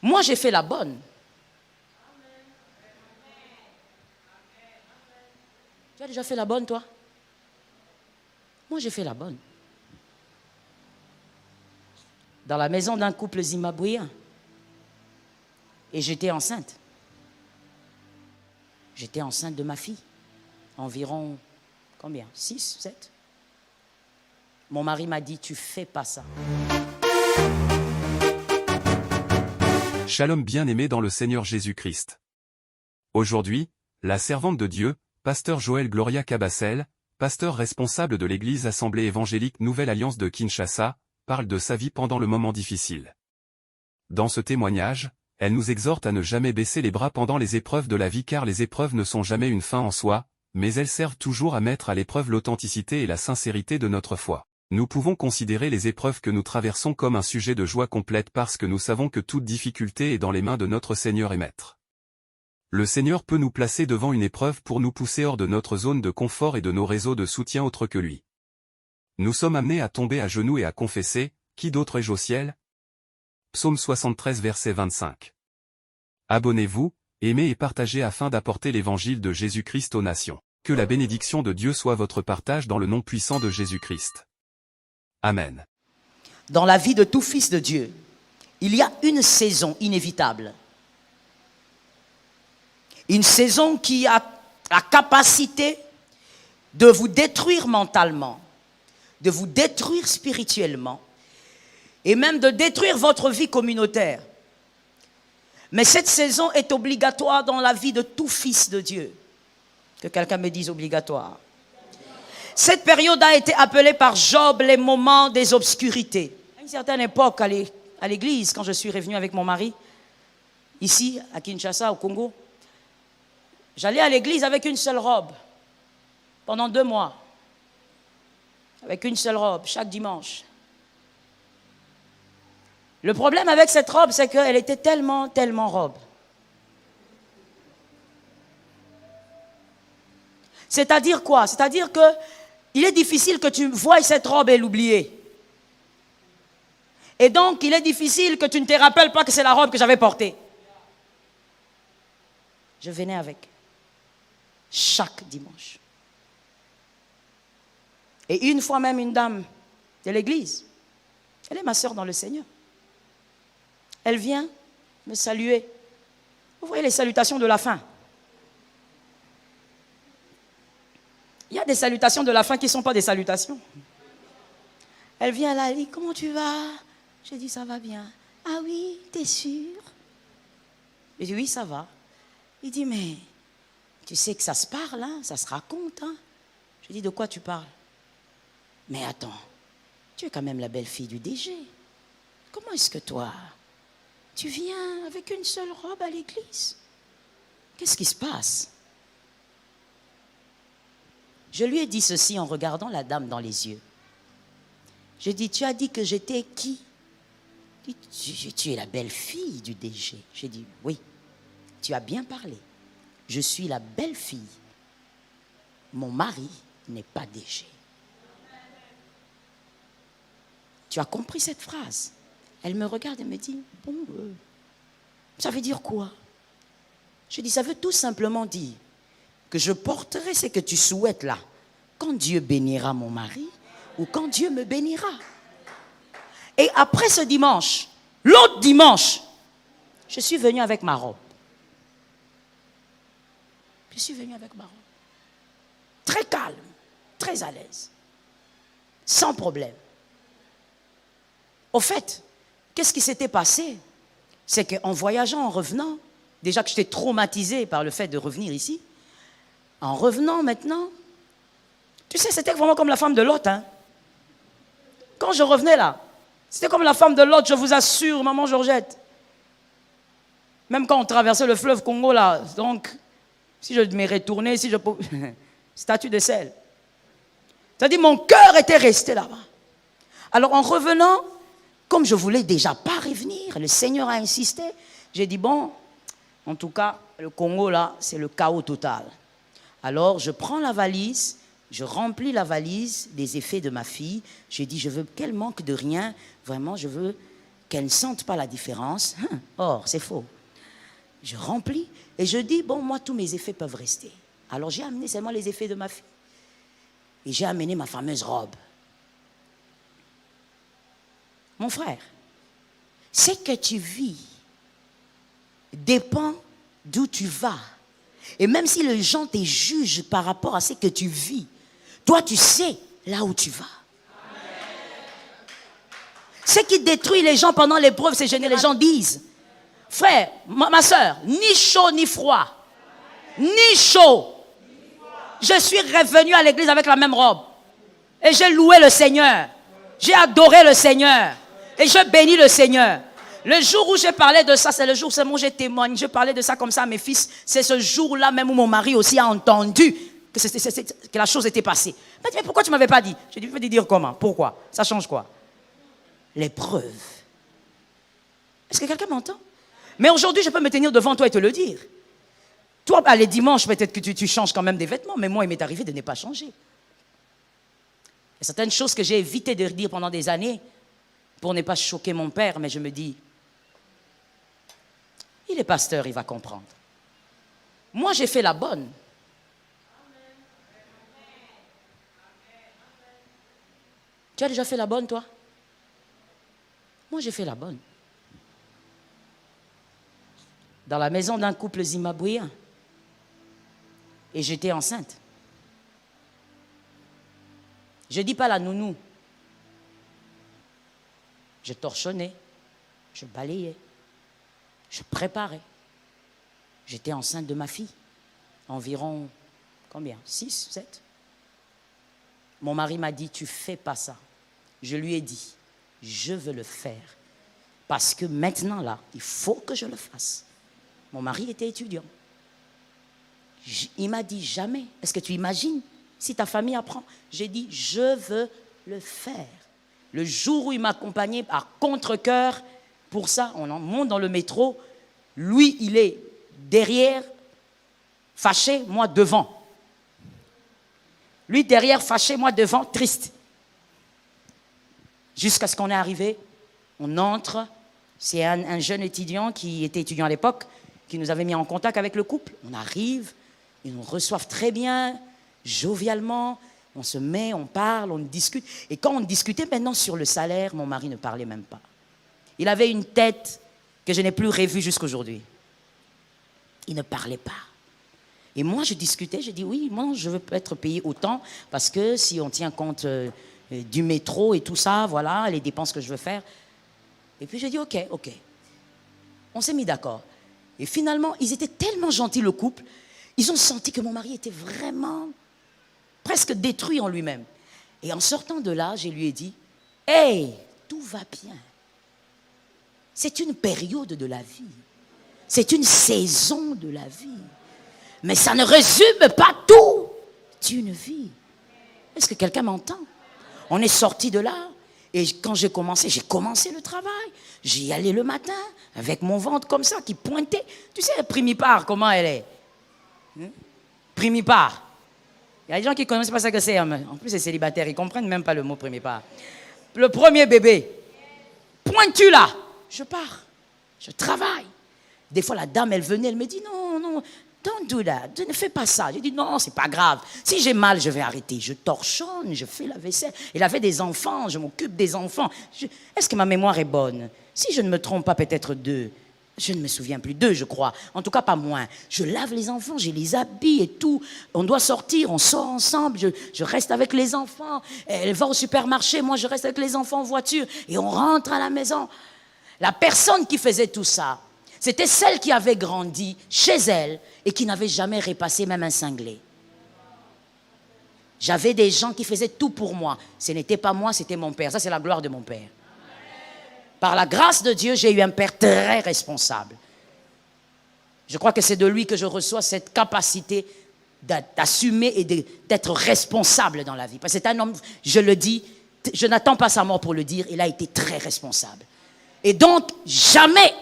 Moi, j'ai fait la bonne. Tu as déjà fait la bonne, toi? Moi, j'ai fait la bonne. Dans la maison d'un couple zimbabwéen. Et j'étais enceinte. J'étais enceinte de ma fille. Environ, combien? 6, 7. Mon mari m'a dit, tu fais pas ça. Shalom bien-aimé dans le Seigneur Jésus-Christ. Aujourd'hui, la servante de Dieu, pasteur Joël Gloria Cabassel, pasteur responsable de l'église Assemblée évangélique Nouvelle Alliance de Kinshasa, parle de sa vie pendant le moment difficile. Dans ce témoignage, elle nous exhorte à ne jamais baisser les bras pendant les épreuves de la vie car les épreuves ne sont jamais une fin en soi, mais elles servent toujours à mettre à l'épreuve l'authenticité et la sincérité de notre foi. Nous pouvons considérer les épreuves que nous traversons comme un sujet de joie complète parce que nous savons que toute difficulté est dans les mains de notre Seigneur et Maître. Le Seigneur peut nous placer devant une épreuve pour nous pousser hors de notre zone de confort et de nos réseaux de soutien autres que lui. Nous sommes amenés à tomber à genoux et à confesser, « Qui d'autre ai-je au ciel ?» Psaume 73 verset 25. Abonnez-vous, aimez et partagez afin d'apporter l'évangile de Jésus-Christ aux nations. Que la bénédiction de Dieu soit votre partage dans le nom puissant de Jésus-Christ. Amen. Dans la vie de tout fils de Dieu, il y a une saison inévitable. Une saison qui a la capacité de vous détruire mentalement, de vous détruire spirituellement et même de détruire votre vie communautaire. Mais cette saison est obligatoire dans la vie de tout fils de Dieu. Que quelqu'un me dise obligatoire. Cette période a été appelée par Job les moments des obscurités. À une certaine époque, à l'église, quand je suis revenu avec mon mari, ici, à Kinshasa, au Congo, j'allais à l'église avec une seule robe, pendant 2 mois. Avec une seule robe, chaque dimanche. Le problème avec cette robe, c'est qu'elle était tellement robe. C'est-à-dire quoi? C'est-à-dire que il est difficile que tu voies cette robe et l'oublier. Et donc, il est difficile que tu ne te rappelles pas que c'est la robe que j'avais portée. Je venais avec. Chaque dimanche. Et une fois même, une dame de l'église, elle est ma sœur dans le Seigneur. Elle vient me saluer. Vous voyez les salutations de la fin. Il y a des salutations de la fin qui ne sont pas des salutations. Elle vient là, elle dit, comment tu vas? Je dis, ça va bien. Ah oui, t'es sûr? Je dis, oui, ça va. Il dit, mais tu sais que ça se parle, hein? Ça se raconte. Hein? Je dis, de quoi tu parles? Mais attends, tu es quand même la belle-fille du DG. Comment est-ce que toi, tu viens avec une seule robe à l'église? Qu'est-ce qui se passe? Je lui ai dit ceci en regardant la dame dans les yeux. J'ai dit, tu as dit que j'étais qui? Il dit, tu es la belle-fille du DG. J'ai dit, oui, tu as bien parlé. Je suis la belle-fille. Mon mari n'est pas DG. Tu as compris cette phrase? Elle me regarde et me dit, bon, ça veut dire quoi? Je dis, ça veut tout simplement dire que je porterai ce que tu souhaites là, quand Dieu bénira mon mari ou quand Dieu me bénira. Et après ce dimanche, l'autre dimanche, je suis venue avec ma robe. Je suis venue avec ma robe. Très calme, très à l'aise, sans problème. Au fait, qu'est-ce qui s'était passé? C'est qu'en voyageant, en revenant, déjà que j'étais traumatisée par le fait de revenir ici, en revenant maintenant, tu sais, c'était vraiment comme la femme de Lot. Hein? Quand je revenais là, c'était comme la femme de Lot, je vous assure, maman Georgette. Même quand on traversait le fleuve Congo là, donc, si je me retournais, si je pouvais... statue de sel. C'est-à-dire, mon cœur était resté là-bas. Alors, en revenant, comme je voulais déjà pas revenir, le Seigneur a insisté, j'ai dit, bon, en tout cas, le Congo là, c'est le chaos total. Alors, je prends la valise, je remplis la valise des effets de ma fille. J'ai dit, je veux qu'elle manque de rien. Vraiment, je veux qu'elles ne sentent pas la différence. Or, c'est faux. Je remplis et je dis, bon, moi, tous mes effets peuvent rester. Alors, j'ai amené seulement les effets de ma fille. Et j'ai amené ma fameuse robe. Mon frère, ce que tu vis dépend d'où tu vas. Et même si les gens te jugent par rapport à ce que tu vis, toi, tu sais là où tu vas. Ce qui détruit les gens pendant l'épreuve, c'est que les gens disent, frère, ma soeur, ni chaud ni froid, ni chaud. Je suis revenu à l'église avec la même robe. Et j'ai loué le Seigneur. J'ai adoré le Seigneur. Et je bénis le Seigneur. Le jour où j'ai parlé de ça, c'est le jour où j'ai témoigné. Je parlais de ça comme ça à mes fils. C'est ce jour-là même où mon mari aussi a entendu que la chose était passée. Il m'a dit, mais pourquoi tu ne m'avais pas dit? J'ai dit, je vais te dire comment. Pourquoi? Ça change quoi? L'épreuve. Est-ce que quelqu'un m'entend? Mais aujourd'hui, je peux me tenir devant toi et te le dire. Toi, les dimanches, peut-être que tu changes quand même des vêtements, mais moi, il m'est arrivé de ne pas changer. Il y a certaines choses que j'ai évité de dire pendant des années pour ne pas choquer mon père, mais je me dis, il est pasteur, il va comprendre. Moi, j'ai fait la bonne. Tu as déjà fait la bonne, toi? Moi, j'ai fait la bonne. Dans la maison d'un couple zimbabwéen. Et j'étais enceinte. Je ne dis pas la nounou. Je torchonnais, je balayais, je préparais. J'étais enceinte de ma fille. Environ, combien? 6, 7. Mon mari m'a dit, tu ne fais pas ça. Je lui ai dit, je veux le faire. Parce que maintenant, là, il faut que je le fasse. Mon mari était étudiant. Il m'a dit, jamais. Est-ce que tu imagines si ta famille apprend? J'ai dit, je veux le faire. Le jour où il m'accompagnait à contre-cœur, pour ça, on monte dans le métro. Lui, il est derrière, fâché, moi devant. Lui derrière, fâché, moi devant, triste. Jusqu'à ce qu'on est arrivé, on entre. C'est un jeune étudiant qui était étudiant à l'époque, qui nous avait mis en contact avec le couple. On arrive, ils nous reçoivent très bien, jovialement. On se met, on parle, on discute. Et quand on discutait maintenant sur le salaire, mon mari ne parlait même pas. Il avait une tête que je n'ai plus revue jusqu'aujourd'hui. Il ne parlait pas. Et moi, je discutais, je dis oui, moi, je veux être payé autant parce que si on tient compte du métro et tout ça, voilà, les dépenses que je veux faire. Et puis, je dis ok. On s'est mis d'accord. Et finalement, ils étaient tellement gentils, le couple, ils ont senti que mon mari était vraiment presque détruit en lui-même. Et en sortant de là, je lui ai dit, « Hey, tout va bien. C'est une période de la vie. C'est une saison de la vie. Mais ça ne résume pas tout d'une vie. » Est-ce que quelqu'un m'entend? On est sorti de là. Et quand j'ai commencé le travail. J'y allais le matin, avec mon ventre comme ça, qui pointait. Tu sais, Primipare, comment elle est? Primipare. Il y a des gens qui ne connaissent pas ça que c'est. En plus, c'est célibataire. Ils ne comprennent même pas le mot Primipare. Le premier bébé. Pointu là. Je pars. Je travaille. Des fois, la dame, elle venait, elle me dit, non, don't do that. Ne fais pas ça. Je dis, non, c'est pas grave. Si j'ai mal, je vais arrêter. Je torchonne, je fais la vaisselle. Il avait des enfants, je m'occupe des enfants. Est-ce que ma mémoire est bonne? Si je ne me trompe pas, peut-être 2. Je ne me souviens plus, 2, je crois. En tout cas, pas moins. Je lave les enfants, je les habille et tout. On doit sortir, on sort ensemble. Je reste avec les enfants. Elle va au supermarché, moi je reste avec les enfants en voiture. Et on rentre à la maison. La personne qui faisait tout ça, c'était celle qui avait grandi chez elle et qui n'avait jamais repassé même un cinglé. J'avais des gens qui faisaient tout pour moi. Ce n'était pas moi, c'était mon père. Ça, c'est la gloire de mon père. Par la grâce de Dieu, j'ai eu un père très responsable. Je crois que c'est de lui que je reçois cette capacité d'assumer et d'être responsable dans la vie. Parce que c'est un homme, je le dis, je n'attends pas sa mort pour le dire, il a été très responsable. Et donc, jamais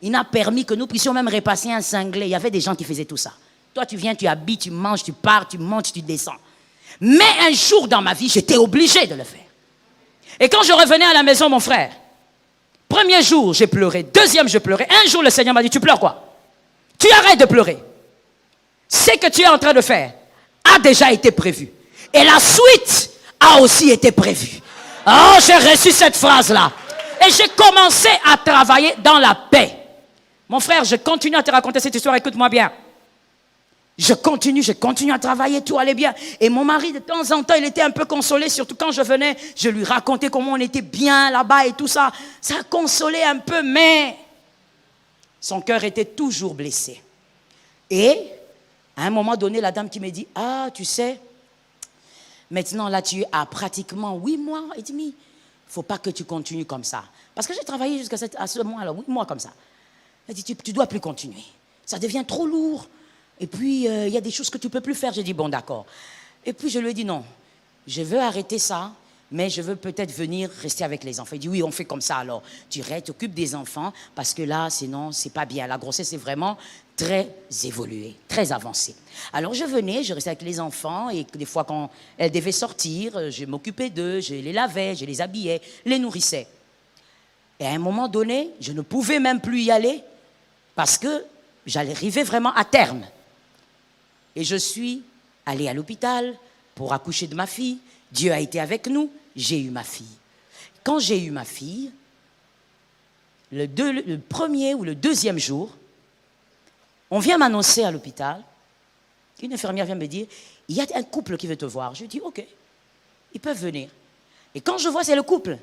il n'a permis que nous puissions même repasser un cinglé. Il y avait des gens qui faisaient tout ça. Toi, tu viens, tu habilles, tu manges, tu pars, tu montes, tu descends. Mais un jour dans ma vie, j'étais obligé de le faire. Et quand je revenais à la maison, mon frère, Premier jour, j'ai pleuré. Deuxième, je pleurais. Un jour, le Seigneur m'a dit, tu pleures quoi? Tu arrêtes de pleurer. Ce que tu es en train de faire a déjà été prévu. Et la suite a aussi été prévue. Oh, j'ai reçu cette phrase-là. Et j'ai commencé à travailler dans la paix. Mon frère, je continue à te raconter cette histoire, écoute-moi bien. Je continue à travailler, tout allait bien. Et mon mari, de temps en temps, il était un peu consolé, surtout quand je venais, je lui racontais comment on était bien là-bas et tout ça. Ça consolait un peu, mais son cœur était toujours blessé. Et à un moment donné, la dame qui me dit, ah, tu sais, maintenant là, tu as pratiquement 8 mois et demi. Il ne faut pas que tu continues comme ça. Parce que j'ai travaillé jusqu'à ce moment-là, 8 mois comme ça. Elle dit, tu ne dois plus continuer. Ça devient trop lourd. Et puis, il y a des choses que tu ne peux plus faire. J'ai dit, bon, d'accord. Et puis, je lui ai dit, non, je veux arrêter ça, mais je veux peut-être venir rester avec les enfants. Il dit, oui, on fait comme ça alors. Tu t'occupes des enfants, parce que là, sinon, c'est pas bien. La grossesse est vraiment très évoluée, très avancée. Alors, je venais, je restais avec les enfants, et des fois, quand elles devaient sortir, je m'occupais d'eux, je les lavais, je les habillais, les nourrissais. Et à un moment donné, je ne pouvais même plus y aller, parce que j'allais arriver vraiment à terme. Et je suis allée à l'hôpital pour accoucher de ma fille. Dieu a été avec nous, j'ai eu ma fille. Quand j'ai eu ma fille, le premier ou le deuxième jour, on vient m'annoncer à l'hôpital, une infirmière vient me dire, il y a un couple qui veut te voir. Je dis, ok, ils peuvent venir. Et quand je vois c'est le couple,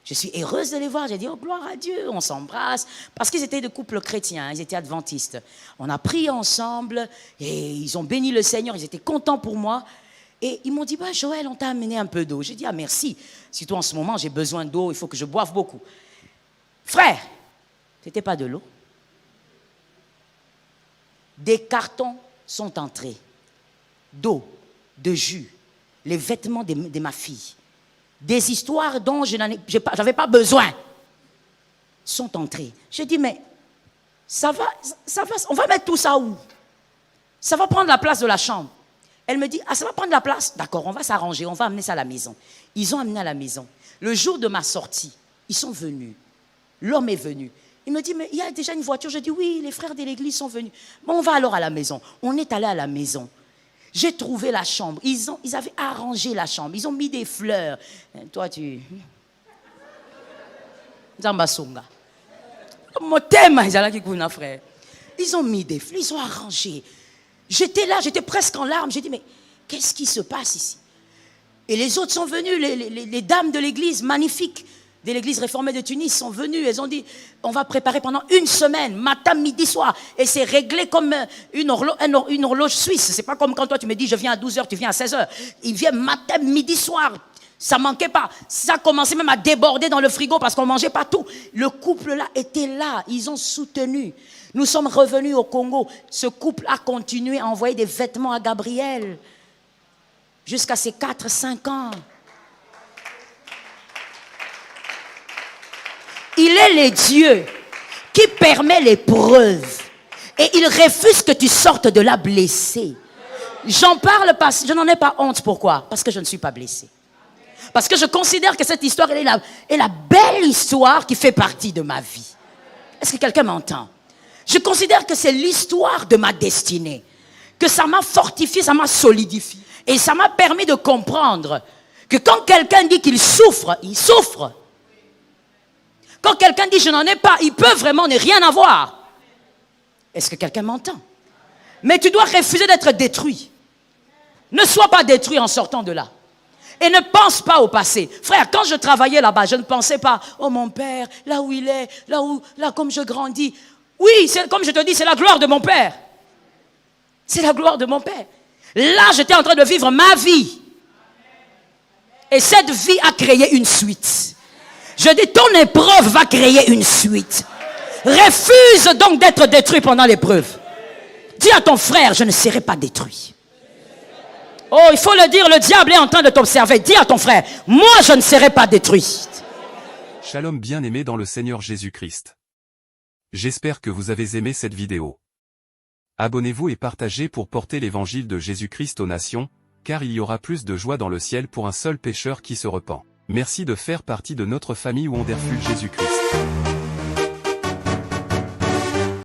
je suis heureuse de les voir. J'ai dit, oh gloire à Dieu, on s'embrasse. Parce qu'ils étaient de couples chrétiens, ils étaient adventistes. On a prié ensemble et ils ont béni le Seigneur, ils étaient contents pour moi. Et ils m'ont dit, bah, Joël, on t'a amené un peu d'eau. J'ai dit, ah merci, surtout en ce moment, j'ai besoin d'eau, il faut que je boive beaucoup. Frère, c'était pas de l'eau. Des cartons sont entrés d'eau, de jus, les vêtements de ma fille. Des histoires dont je n'avais pas besoin sont entrées. Je dis, mais ça va, on va mettre tout ça où? Ça va prendre la place de la chambre. Elle me dit, ah, ça va prendre la place? D'accord, on va s'arranger, on va amener ça à la maison. Ils ont amené à la maison. Le jour de ma sortie, ils sont venus. L'homme est venu. Il me dit, mais il y a déjà une voiture. Je dis, oui, les frères de l'église sont venus. Bon, on va alors à la maison. On est allé à la maison. J'ai trouvé la chambre. Ils avaient arrangé la chambre. Ils ont mis des fleurs. Toi, tu... Zambasonga. Frère. Ils ont mis des fleurs. Ils ont arrangé. J'étais là, j'étais presque en larmes. J'ai dit, mais qu'est-ce qui se passe ici? Et les autres sont venus, les dames de l'église, magnifiques, de l'église réformée de Tunis, sont venues. Elles ont dit, on va préparer pendant 1 semaine, matin, midi, soir. Et c'est réglé comme une horloge suisse. C'est pas comme quand toi tu me dis, je viens à 12h, tu viens à 16h. Ils viennent matin, midi, soir. Ça manquait pas. Ça commençait même à déborder dans le frigo parce qu'on mangeait pas tout. Le couple-là était là. Ils ont soutenu. Nous sommes revenus au Congo. Ce couple a continué à envoyer des vêtements à Gabriel jusqu'à ses 4-5 ans. Il est le Dieu qui permet l'épreuve et il refuse que tu sortes de là blessé. J'en parle parce je n'en ai pas honte. Pourquoi? Parce que je ne suis pas blessé. Parce que je considère que cette histoire est la belle histoire qui fait partie de ma vie. Est-ce que quelqu'un m'entend? Je considère que c'est l'histoire de ma destinée. Que ça m'a fortifié, ça m'a solidifié. Et ça m'a permis de comprendre que quand quelqu'un dit qu'il souffre, il souffre. Quand quelqu'un dit je n'en ai pas, il peut vraiment ne rien avoir. Est-ce que quelqu'un m'entend? Mais tu dois refuser d'être détruit. Ne sois pas détruit en sortant de là. Et ne pense pas au passé. Frère, quand je travaillais là-bas, je ne pensais pas, oh mon père, là où il est, là comme je grandis. Oui, comme je te dis, c'est la gloire de mon père. C'est la gloire de mon père. Là, j'étais en train de vivre ma vie. Et cette vie a créé une suite. Je dis, ton épreuve va créer une suite. Refuse donc d'être détruit pendant l'épreuve. Dis à ton frère, je ne serai pas détruit. Oh, il faut le dire, le diable est en train de t'observer. Dis à ton frère, moi je ne serai pas détruit. Shalom bien-aimés dans le Seigneur Jésus-Christ. J'espère que vous avez aimé cette vidéo. Abonnez-vous et partagez pour porter l'évangile de Jésus-Christ aux nations, car il y aura plus de joie dans le ciel pour un seul pécheur qui se repent. Merci de faire partie de notre famille Wonderful Jésus-Christ.